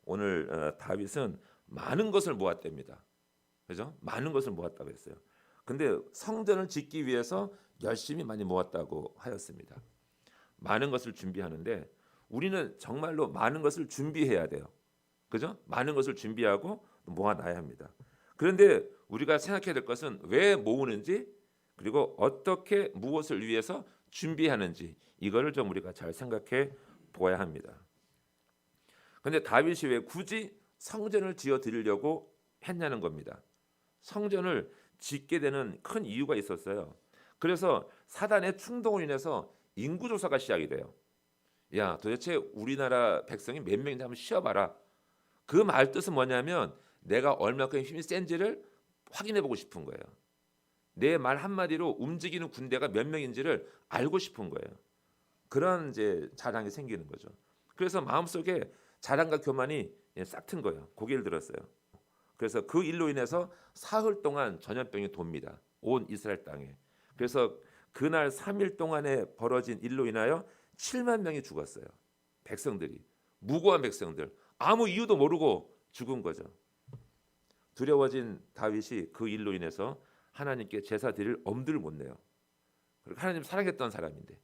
오늘 다윗은 많은 것을 모았답니다. 그죠? 많은 것을 모았다고 했어요. 근데 성전을 짓기 위해서 열심히 많이 모았다고 하였습니다. 많은 것을 준비하는데 우리는 정말로 많은 것을 준비해야 돼요. 그죠? 많은 것을 준비하고 모아놔야 합니다. 그런데 우리가 생각해야 될 것은 왜 모으는지, 그리고 어떻게 무엇을 위해서 준비하는지, 이거를 좀 우리가 잘 생각해 보아야 합니다. 그런데 다윗이 왜 굳이 성전을 지어 드리려고 했냐는 겁니다. 성전을 짓게 되는 큰 이유가 있었어요. 그래서 사단의 충동으로 인해서 인구조사가 시작이 돼요. 야, 도대체 우리나라 백성이 몇 명인지 한번 쉬어봐라. 그 말 뜻은 뭐냐면 내가 얼마큼 힘이 센지를 확인해 보고 싶은 거예요. 내 말 한마디로 움직이는 군대가 몇 명인지를 알고 싶은 거예요. 그런 이제 자랑이 생기는 거죠. 그래서 마음속에 자랑과 교만이 싹 튼 거예요. 고개를 들었어요. 그래서 그 일로 인해서 사흘 동안 전염병이 돕니다. 온 이스라엘 땅에. 그래서 그날 3일 동안에 벌어진 일로 인하여 7만 명이 죽었어요. 백성들이. 무고한 백성들. 아무 이유도 모르고 죽은 거죠. 두려워진 다윗이 그 일로 인해서 하나님께 제사 드릴 엄두를 못 내요. 그리고 하나님 사랑했던 사람인데.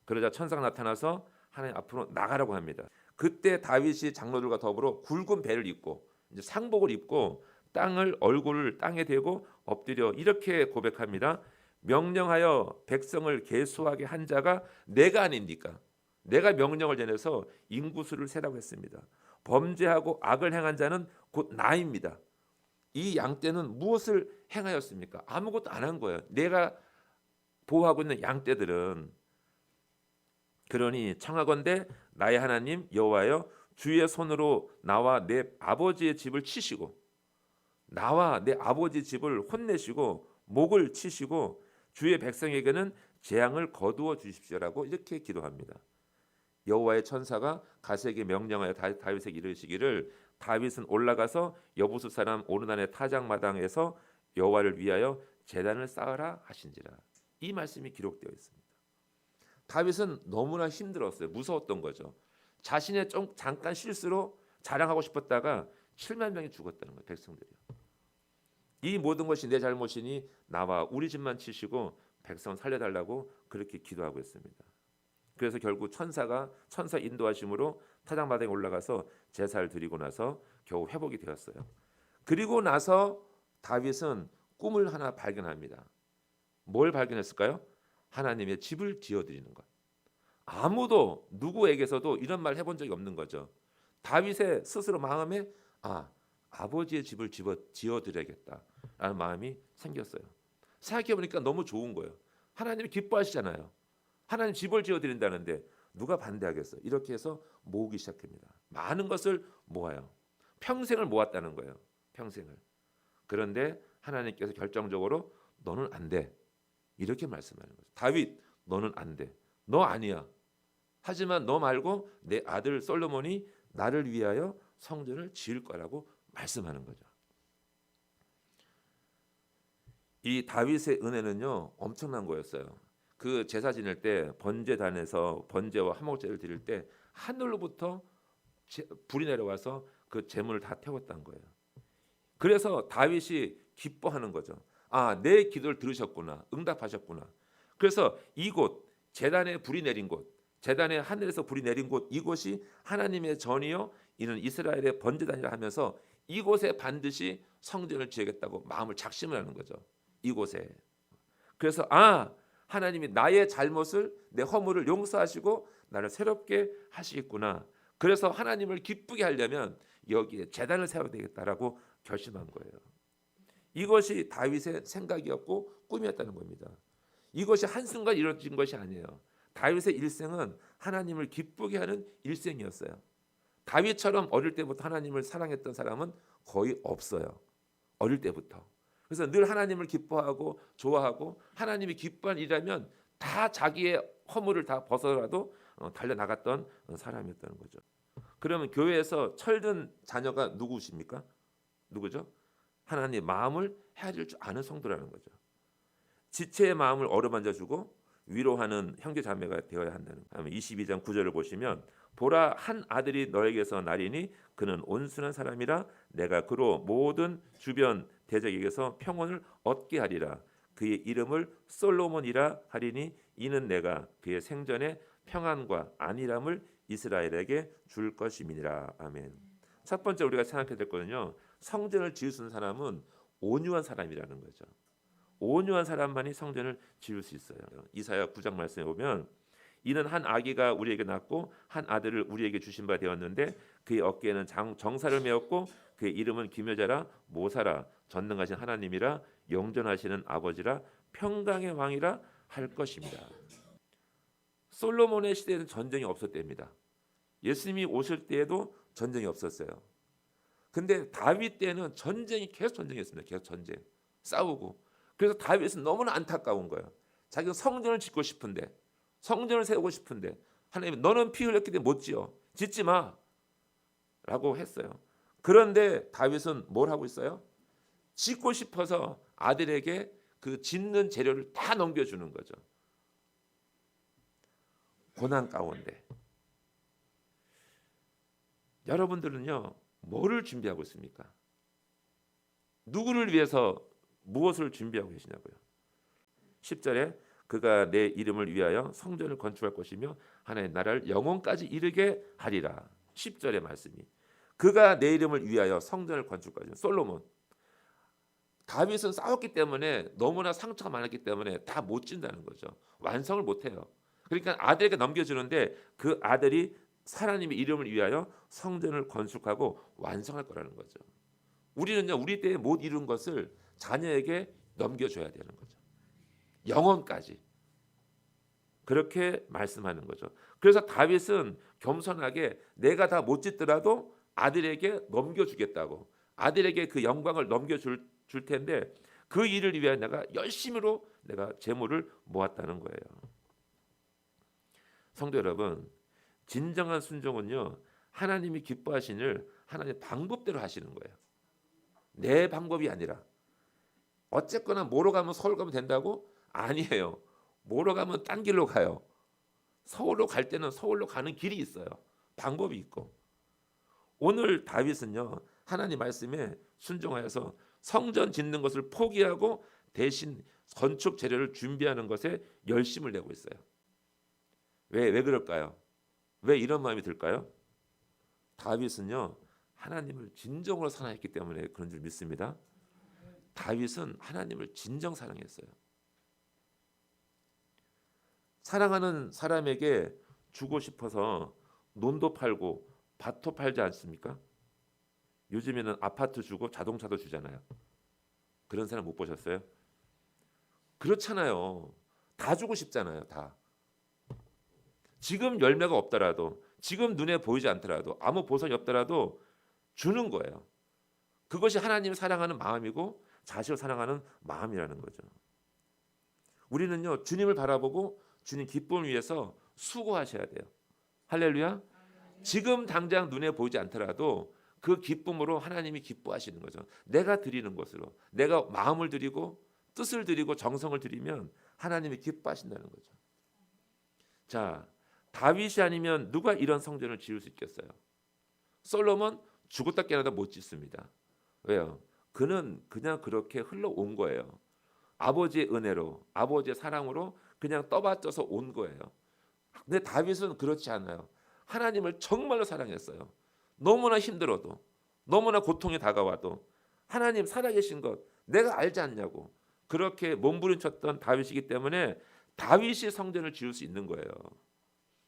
그러자 천사가 나타나서 하나님 앞으로 나가라고 합니다. 그때 다윗이 장로들과 더불어 굵은 배를 입고 이제 상복을 입고 얼굴을 땅에 대고 엎드려 이렇게 고백합니다. 명령하여 백성을 계수하게 한 자가 내가 아닙니까? 내가 명령을 전해서 인구수를 세라고 했습니다. 범죄하고 악을 행한 자는 곧 나입니다. 이 양떼는 무엇을 행하였습니까? 아무것도 안 한 거예요. 내가 보호하고 있는 양떼들은. 그러니 청하건대 나의 하나님 여호와여, 주의 손으로 나와 내 아버지의 집을 치시고 나와 내 아버지 집을 혼내시고 목을 치시고 주의 백성에게는 재앙을 거두어 주십시오라고 이렇게 기도합니다. 여호와의 천사가 가세에게 명령하여 다윗에게 이르시기를 다윗은 올라가서 여부수 사람 오르난의 타작마당에서 여호와를 위하여 제단을 쌓으라 하신지라. 이 말씀이 기록되어 있습니다. 다윗은 너무나 힘들었어요. 무서웠던 거죠. 자신의 잠깐 실수로 자랑하고 싶었다가 7만 명이 죽었다는 거예요. 백성들이요. 이 모든 것이 내 잘못이니 나와 우리 집만 치시고 백성 살려달라고 그렇게 기도하고 있습니다. 그래서 결국 천사 인도하심으로 타작마당에 올라가서 제사를 드리고 나서 겨우 회복이 되었어요. 그리고 나서 다윗은 꿈을 하나 발견합니다. 뭘 발견했을까요? 하나님의 집을 지어드리는 것. 아무도 누구에게서도 이런 말 해본 적이 없는 거죠. 다윗의 스스로 마음에 아버지의 집을 지어드려야겠다라는 마음이 생겼어요. 생각해보니까 너무 좋은 거예요. 하나님이 기뻐하시잖아요. 하나님 집을 지어드린다는데 누가 반대하겠어요? 이렇게 해서 모으기 시작합니다. 많은 것을 모아요. 평생을 모았다는 거예요. 평생을. 그런데 하나님께서 결정적으로 너는 안 돼. 이렇게 말씀하는 거죠. 다윗, 너는 안 돼. 너 아니야. 하지만 너 말고 내 아들 솔로몬이 나를 위하여 성전을 지을 거라고 말씀하는 거죠. 이 다윗의 은혜는요 엄청난 거였어요. 그 제사 지낼 때 번제단에서 번제와 화목제를 드릴 때 하늘로부터 불이 내려와서 그 제물을 다 태웠다는 거예요. 그래서 다윗이 기뻐하는 거죠. 내 기도를 들으셨구나. 응답하셨구나. 그래서 이곳 제단에 불이 내린 곳, 제단에 하늘에서 불이 내린 곳, 이곳이 하나님의 전이요 이는 이스라엘의 번제단이라 하면서 이곳에 반드시 성전을 지으겠다고 마음을 작심을 하는 거죠. 이곳에. 그래서 하나님이 나의 잘못을, 내 허물을 용서하시고 나를 새롭게 하시겠구나. 그래서 하나님을 기쁘게 하려면 여기에 제단을 세워야 되겠다라고 결심한 거예요. 이것이 다윗의 생각이었고 꿈이었다는 겁니다. 이것이 한순간 이루어진 것이 아니에요. 다윗의 일생은 하나님을 기쁘게 하는 일생이었어요. 다윗처럼 어릴 때부터 하나님을 사랑했던 사람은 거의 없어요. 어릴 때부터. 그래서 늘 하나님을 기뻐하고 좋아하고 하나님이 기뻐한 일이라면 다 자기의 허물을 다 벗어라도 달려나갔던 사람이었다는 거죠. 그러면 교회에서 철든 자녀가 누구십니까? 누구죠? 하나님의 마음을 헤아릴 줄 아는 성도라는 거죠. 지체의 마음을 어루만져주고 위로하는 형제 자매가 되어야 한다는 거예요. 22장 9절을 보시면 보라 한 아들이 너에게서 나리니 그는 온순한 사람이라 내가 그로 모든 주변 대적에게서 평온을 얻게 하리라. 그의 이름을 솔로몬이라 하리니 이는 내가 그의 생전에 평안과 안일함을 이스라엘에게 줄 것임이니라. 아멘. 첫 번째 우리가 생각해야 될 거는요. 성전을 지으신 사람은 온유한 사람이라는 거죠. 온유한 사람만이 성전을 지을 수 있어요. 이사야 9장 말씀에 보면 이는 한 아기가 우리에게 낳고 한 아들을 우리에게 주신 바 되었는데 그의 어깨에는 정사를 메었고 그의 이름은 기묘자라 모사라 전능하신 하나님이라 영존하시는 아버지라 평강의 왕이라 할 것입니다. 솔로몬의 시대에는 전쟁이 없었답니다. 예수님이 오실 때에도 전쟁이 없었어요. 근데 다윗 때는 전쟁이 계속 전쟁이었습니다. 계속 전쟁, 싸우고. 그래서 다윗은 너무나 안타까운 거예요. 자기가 성전을 짓고 싶은데, 성전을 세우고 싶은데 하나님 너는 피 흘렸기 때문에 못 지어, 짓지 마 라고 했어요. 그런데 다윗은 뭘 하고 있어요? 짓고 싶어서 아들에게 그 짓는 재료를 다 넘겨주는 거죠. 고난 가운데. 여러분들은요, 뭐를 준비하고 있습니까? 누구를 위해서 무엇을 준비하고 계시냐고요. 10절에 그가 내 이름을 위하여 성전을 건축할 것이며 하나님의 나라를 영원까지 이르게 하리라. 10절의 말씀이 그가 내 이름을 위하여 성전을 건축할 것이며 솔로몬. 다윗은 싸웠기 때문에 너무나 상처가 많았기 때문에 다 못 진다는 거죠. 완성을 못해요. 그러니까 아들에게 넘겨주는데 그 아들이 하나님의 이름을 위하여 성전을 건축하고 완성할 거라는 거죠. 우리는요, 우리 때에 못 이룬 것을 자녀에게 넘겨줘야 되는 거죠. 영원까지. 그렇게 말씀하는 거죠. 그래서 다윗은 겸손하게 내가 다 못 짓더라도 아들에게 넘겨주겠다고, 아들에게 그 영광을 넘겨줄 텐데 그 일을 위하여 내가 열심히로 내가 재물을 모았다는 거예요. 성도 여러분, 진정한 순종은요, 하나님이 기뻐하신 일 하나님의 방법대로 하시는 거예요. 내 방법이 아니라 어쨌거나 뭐로 가면 서울 가면 된다고? 아니에요. 뭐로 가면 딴 길로 가요. 서울로 갈 때는 서울로 가는 길이 있어요. 방법이 있고. 오늘 다윗은요, 하나님 말씀에 순종하여서 성전 짓는 것을 포기하고 대신 건축 재료를 준비하는 것에 열심을 내고 있어요. 왜 그럴까요? 왜 이런 마음이 들까요? 다윗은요, 하나님을 진정으로 사랑했기 때문에 그런 줄 믿습니다. 다윗은 하나님을 진정 사랑했어요. 사랑하는 사람에게 주고 싶어서 논도 팔고 밭도 팔지 않습니까? 요즘에는 아파트 주고 자동차도 주잖아요. 그런 사람 못 보셨어요? 그렇잖아요. 다 주고 싶잖아요. 다. 지금 열매가 없더라도, 지금 눈에 보이지 않더라도, 아무 보석이 없더라도 주는 거예요. 그것이 하나님을 사랑하는 마음이고 자식을 사랑하는 마음이라는 거죠. 우리는요, 주님을 바라보고 주님 기쁨을 위해서 수고하셔야 돼요. 할렐루야. 지금 당장 눈에 보이지 않더라도 그 기쁨으로 하나님이 기뻐하시는 거죠. 내가 드리는 것으로, 내가 마음을 드리고 뜻을 드리고 정성을 드리면 하나님이 기뻐하신다는 거죠. 자, 다윗이 아니면 누가 이런 성전을 지을 수 있겠어요? 솔로몬 죽었다 깨어나도 못 짓습니다. 왜요? 그는 그냥 그렇게 흘러온 거예요. 아버지의 은혜로, 아버지의 사랑으로 그냥 떠받쳐서 온 거예요. 근데 다윗은 그렇지 않아요. 하나님을 정말로 사랑했어요. 너무나 힘들어도, 너무나 고통이 다가와도 하나님 살아계신 것 내가 알지 않냐고 그렇게 몸부림쳤던 다윗이기 때문에 다윗이 성전을 지을 수 있는 거예요.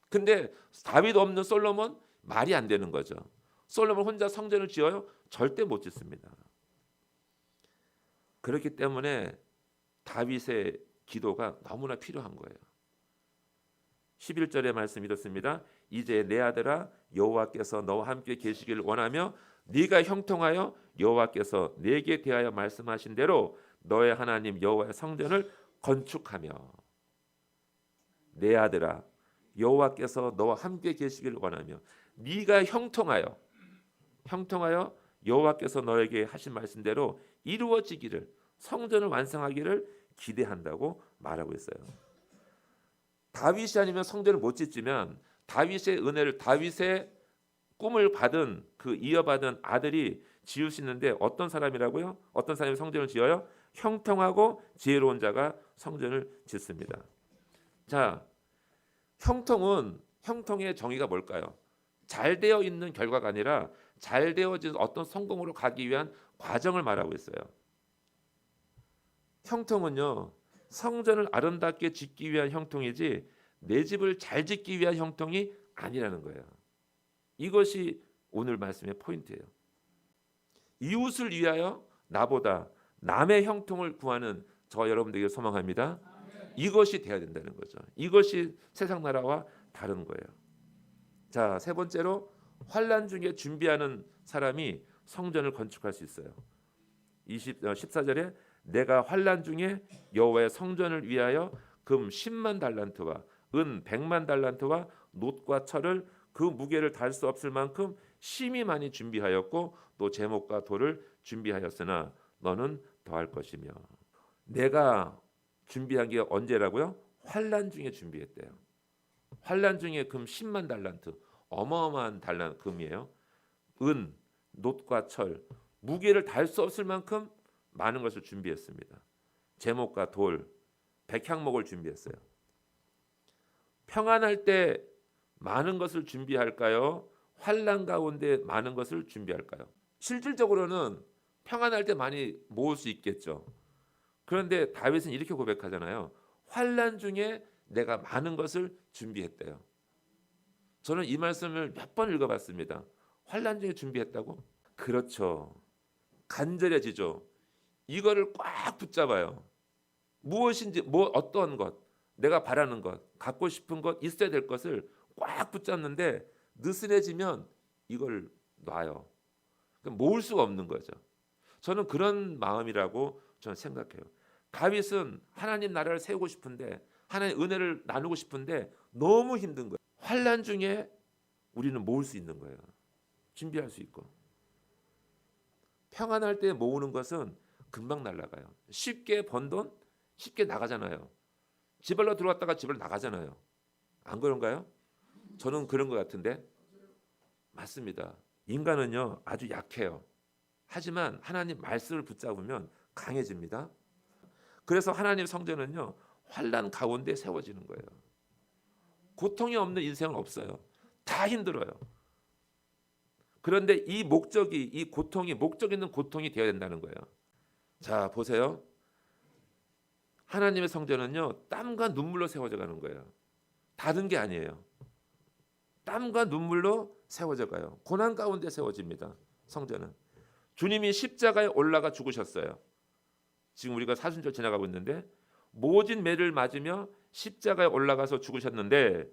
근데 다윗 없는 솔로몬 말이 안 되는 거죠. 솔로몬 혼자 성전을 지어요? 절대 못 짓습니다. 그렇기 때문에 다윗의 기도가 너무나 필요한 거예요. 11절의 말씀 이렇습니다. 이제 내 아들아 여호와께서 너와 함께 계시기를 원하며 네가 형통하여 여호와께서 네게 대하여 말씀하신 대로 너의 하나님 여호와의 성전을 건축하며. 내 아들아 여호와께서 너와 함께 계시기를 원하며 네가 형통하여 여호와께서 너에게 하신 말씀대로 이루어지기를, 성전을 완성하기를 기대한다고 말하고 있어요. 다윗이 아니면 성전을 못 짓지만 다윗의 은혜를 다윗의 꿈을 받은 그 이어받은 아들이 지을 수 있는데 어떤 사람이라고요? 어떤 사람이 성전을 지어요? 형통하고 지혜로운 자가 성전을 짓습니다. 자, 형통의 정의가 뭘까요? 잘 되어 있는 결과가 아니라 잘 되어진 어떤 성공으로 가기 위한 과정을 말하고 있어요. 형통은요, 성전을 아름답게 짓기 위한 형통이지 내 집을 잘 짓기 위한 형통이 아니라는 거예요. 이것이 오늘 말씀의 포인트예요. 이웃을 위하여 나보다 남의 형통을 구하는 저 여러분들에게 소망합니다. 이것이 돼야 된다는 거죠. 이것이 세상 나라와 다른 거예요. 자, 세 번째로 환난 중에 준비하는 사람이 성전을 건축할 수 있어요. 14절에 내가 환난 중에 여호와의 성전을 위하여 금 10만 달란트와 은 100만 달란트와 놋과 철을 그 무게를 달 수 없을 만큼 심히 많이 준비하였고 또 제목과 돌을 준비하였으나 너는 더할 것이며. 내가 준비한 게 언제라고요? 환난 중에 준비했대요. 환난 중에 금 10만 달란트, 어마어마한 달란 금이에요. 은, 놋과 철, 무게를 달 수 없을 만큼 많은 것을 준비했습니다. 제목과 돌, 백향목을 준비했어요. 평안할 때 많은 것을 준비할까요? 환난 가운데 많은 것을 준비할까요? 실질적으로는 평안할 때 많이 모을 수 있겠죠. 그런데 다윗은 이렇게 고백하잖아요. 환난 중에 내가 많은 것을 준비했대요. 저는 이 말씀을 몇 번 읽어봤습니다. 환난 중에 준비했다고? 그렇죠. 간절해지죠. 이거를 꽉 붙잡아요. 무엇인지 어떤 것, 내가 바라는 것, 갖고 싶은 것, 있어야 될 것을 꽉 붙잡는데 느슨해지면 이걸 놔요. 모을 수가 없는 거죠. 저는 그런 마음이라고 저는 생각해요. 다윗은 하나님 나라를 세우고 싶은데 하나님 은혜를 나누고 싶은데 너무 힘든 거예요. 환난 중에 우리는 모을 수 있는 거예요. 준비할 수 있고. 평안할 때 모으는 것은 금방 날아가요. 쉽게 번 돈 쉽게 나가잖아요. 지발로 들어왔다가 지발로 나가잖아요. 안 그런가요? 저는 그런 것 같은데. 맞습니다. 인간은요 아주 약해요. 하지만 하나님 말씀을 붙잡으면 강해집니다. 그래서 하나님 성전은요 환난 가운데 세워지는 거예요. 고통이 없는 인생은 없어요. 다 힘들어요. 그런데 이 목적이 이 고통이 목적 있는 고통이 되어야 된다는 거예요. 자 보세요. 하나님의 성전은요 땀과 눈물로 세워져 가는 거예요. 다른 게 아니에요. 땀과 눈물로 세워져 가요. 고난 가운데 세워집니다. 성전은. 주님이 십자가에 올라가 죽으셨어요. 지금 우리가 사순절 지나가고 있는데 모진 매를 맞으며 십자가에 올라가서 죽으셨는데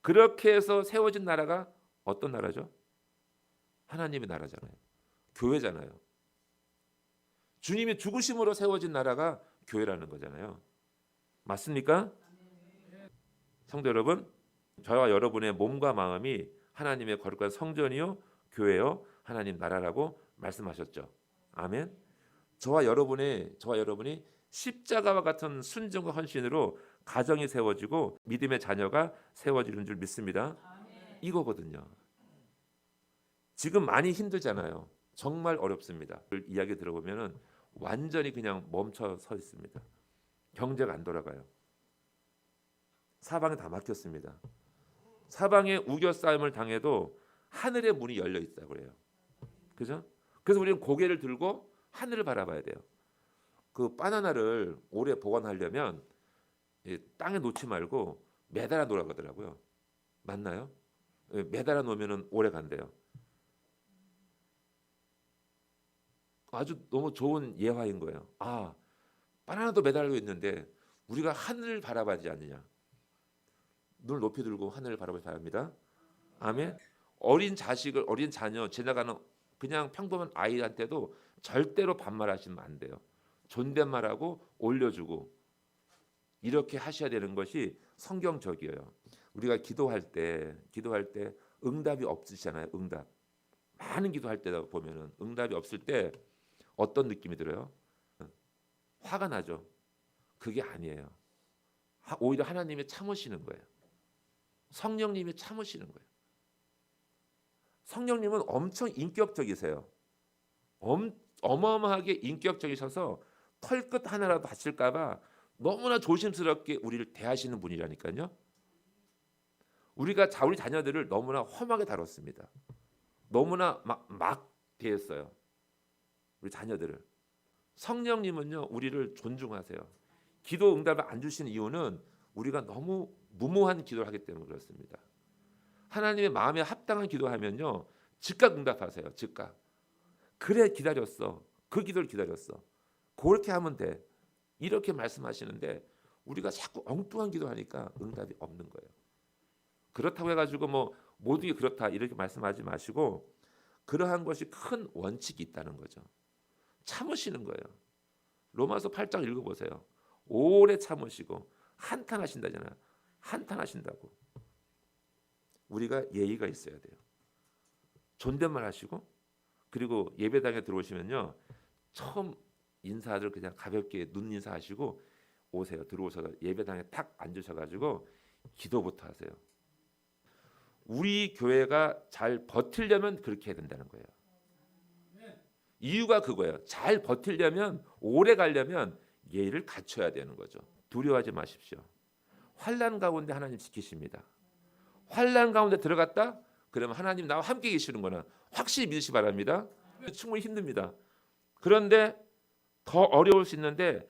그렇게 해서 세워진 나라가 어떤 나라죠? 하나님의 나라잖아요. 교회잖아요. 주님이 죽으심으로 세워진 나라가 교회라는 거잖아요. 맞습니까? 성도 여러분, 저와 여러분의 몸과 마음이 하나님의 거룩한 성전이요 교회요 하나님 나라라고 말씀하셨죠. 아멘. 저와 여러분이 십자가와 같은 순종과 헌신으로 가정이 세워지고 믿음의 자녀가 세워지는 줄 믿습니다. 이거거든요. 지금 많이 힘들잖아요. 정말 어렵습니다. 이야기 들어보면은 완전히 그냥 멈춰 서 있습니다. 경제가 안 돌아가요. 사방에 다 막혔습니다. 사방에 우겨싸임을 당해도 하늘의 문이 열려 있다고 그래요. 그죠? 그래서 우리는 고개를 들고 하늘을 바라봐야 돼요. 그 바나나를 오래 보관하려면 땅에 놓지 말고 매달아 놓으라고 하더라고요. 맞나요? 매달아 놓으면 오래 간대요. 아주 너무 좋은 예화인 거예요. 아, 바나나도 매달려 있는데 우리가 하늘을 바라봐야지 않느냐. 눈을 높이 들고 하늘을 바라보기 바랍니다. 아멘. 어린 자녀 지나가는 그냥 평범한 아이한테도 절대로 반말하시면 안 돼요. 존댓말하고 올려주고 이렇게 하셔야 되는 것이 성경적이에요. 우리가 기도할 때 응답이 없으시잖아요. 응답. 많은 기도할 때 보면은 응답이 없을 때 어떤 느낌이 들어요? 화가 나죠. 그게 아니에요. 오히려 하나님이 참으시는 거예요. 성령님이 참으시는 거예요. 성령님은 엄청 인격적이세요. 어마어마하게 인격적이셔서 털끝 하나라도 다칠까 봐 너무나 조심스럽게 우리를 대하시는 분이라니까요. 우리가 우리 자녀들을 너무나 험하게 다뤘습니다. 너무나 막 대했어요. 우리 자녀들을. 성령님은요, 우리를 존중하세요. 기도 응답을 안 주시는 이유는 우리가 너무 무모한 기도를 하기 때문에 그렇습니다. 하나님의 마음에 합당한 기도하면요, 즉각 응답하세요. 즉각. 그래 기다렸어. 그 기도를 기다렸어. 그렇게 하면 돼. 이렇게 말씀하시는데 우리가 자꾸 엉뚱한 기도하니까 응답이 없는 거예요. 그렇다고 해가지고 뭐 모든 게 그렇다 이렇게 말씀하지 마시고 그러한 것이 큰 원칙이 있다는 거죠. 참으시는 거예요. 로마서 8장 읽어보세요. 오래 참으시고 한탄하신다잖아요. 한탄하신다고. 우리가 예의가 있어야 돼요. 존댓말 하시고 그리고 예배당에 들어오시면요. 처음 인사를 그냥 가볍게 눈 인사하시고 오세요. 들어오셔서 예배당에 탁 앉으셔가지고 기도부터 하세요. 우리 교회가 잘 버티려면 그렇게 해야 된다는 거예요. 이유가 그거예요. 잘 버티려면 오래 가려면 예의를 갖춰야 되는 거죠. 두려워하지 마십시오. 환난 가운데 하나님 지키십니다. 환난 가운데 들어갔다? 그러면 하나님 나와 함께 계시는구나. 확실히 믿으시 바랍니다. 충분히 힘듭니다. 그런데 더 어려울 수 있는데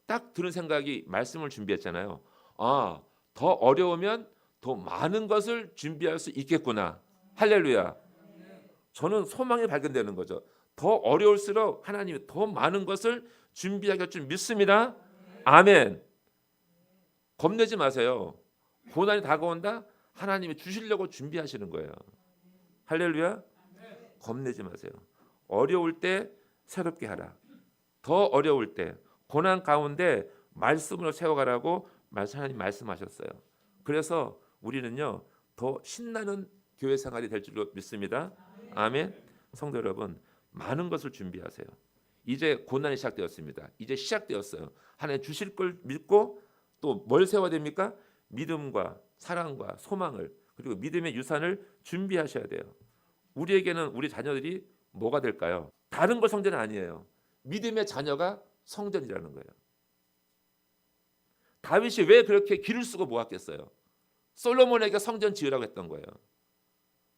딱 드는 생각이 말씀을 준비했잖아요. 아, 더 어려우면 더 많은 것을 준비할 수 있겠구나. 할렐루야. 저는 소망이 발견되는 거죠. 더 어려울수록 하나님이 더 많은 것을 준비하게 할 줄 믿습니다. 아멘. 겁내지 마세요. 고난이 다가온다? 하나님이 주시려고 준비하시는 거예요. 할렐루야. 겁내지 마세요. 어려울 때 새롭게 하라. 더 어려울 때 고난 가운데 말씀으로 세워가라고 하나님 말씀하셨어요. 그래서 우리는요 더 신나는 교회 생활이 될 줄로 믿습니다. 아멘. 성도 여러분, 많은 것을 준비하세요. 이제 고난이 시작되었습니다. 이제 시작되었어요. 하나님 주실 걸 믿고 또 뭘 세워야 됩니까? 믿음과 사랑과 소망을 그리고 믿음의 유산을 준비하셔야 돼요. 우리에게는 우리 자녀들이 뭐가 될까요? 다른 거 성전은 아니에요. 믿음의 자녀가 성전이라는 거예요. 다윗이 왜 그렇게 기를 쓰고 모았겠어요? 솔로몬에게 성전 지으라고 했던 거예요.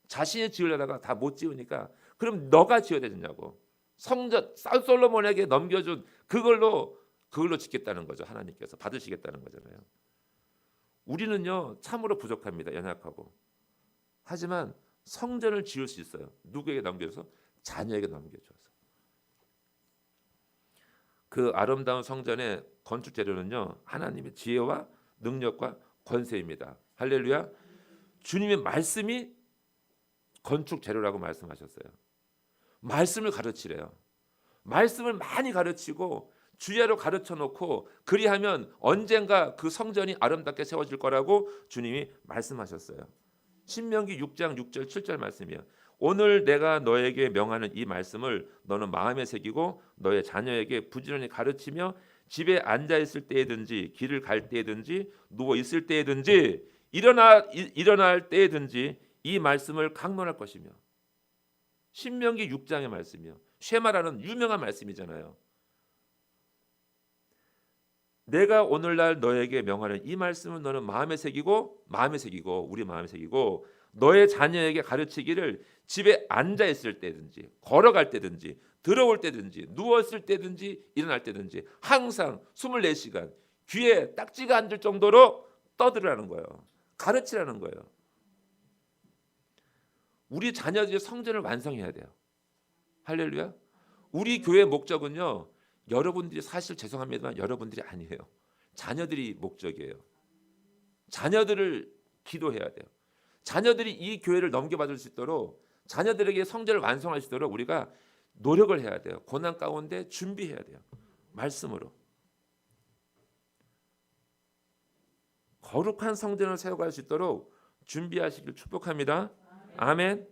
자신이 지으려다가 다 못 지으니까 그럼 너가 지어야 되냐고. 성전 솔로몬에게 넘겨준 그걸로 짓겠다는 거죠. 하나님께서 받으시겠다는 거잖아요. 우리는요 참으로 부족합니다. 연약하고. 하지만 성전을 지을 수 있어요. 누구에게 넘겨줘서? 자녀에게 넘겨줘서. 그 아름다운 성전의 건축 재료는요 하나님의 지혜와 능력과 권세입니다. 할렐루야. 주님의 말씀이 건축 재료라고 말씀하셨어요. 말씀을 가르치래요. 말씀을 많이 가르치고 주야로 가르쳐 놓고 그리하면 언젠가 그 성전이 아름답게 세워질 거라고 주님이 말씀하셨어요. 신명기 6장 6절 7절 말씀이에요. 오늘 내가 너에게 명하는 이 말씀을 너는 마음에 새기고 너의 자녀에게 부지런히 가르치며 집에 앉아 있을 때에든지 길을 갈 때에든지 누워 있을 때에든지 일어날 때에든지 이 말씀을 강론할 것이며. 신명기 6장의 말씀이요. 쉐마라는 유명한 말씀이잖아요. 내가 오늘날 너에게 명하는 이 말씀은 너는 마음에 새기고 우리 마음에 새기고 너의 자녀에게 가르치기를 집에 앉아 있을 때든지 걸어갈 때든지 들어올 때든지 누웠을 때든지 일어날 때든지 항상 24시간 귀에 딱지가 앉을 정도로 떠들으라는 거예요. 가르치라는 거예요. 우리 자녀들이 성전을 완성해야 돼요. 할렐루야. 우리 교회의 목적은요. 여러분들이 사실 죄송합니다만 여러분들이 아니에요. 자녀들이 목적이에요. 자녀들을 기도해야 돼요. 자녀들이 이 교회를 넘겨받을 수 있도록 자녀들에게 성전을 완성할 수 있도록 우리가 노력을 해야 돼요. 고난 가운데 준비해야 돼요. 말씀으로. 거룩한 성전을 세워갈 수 있도록 준비하시길 축복합니다. 아멘.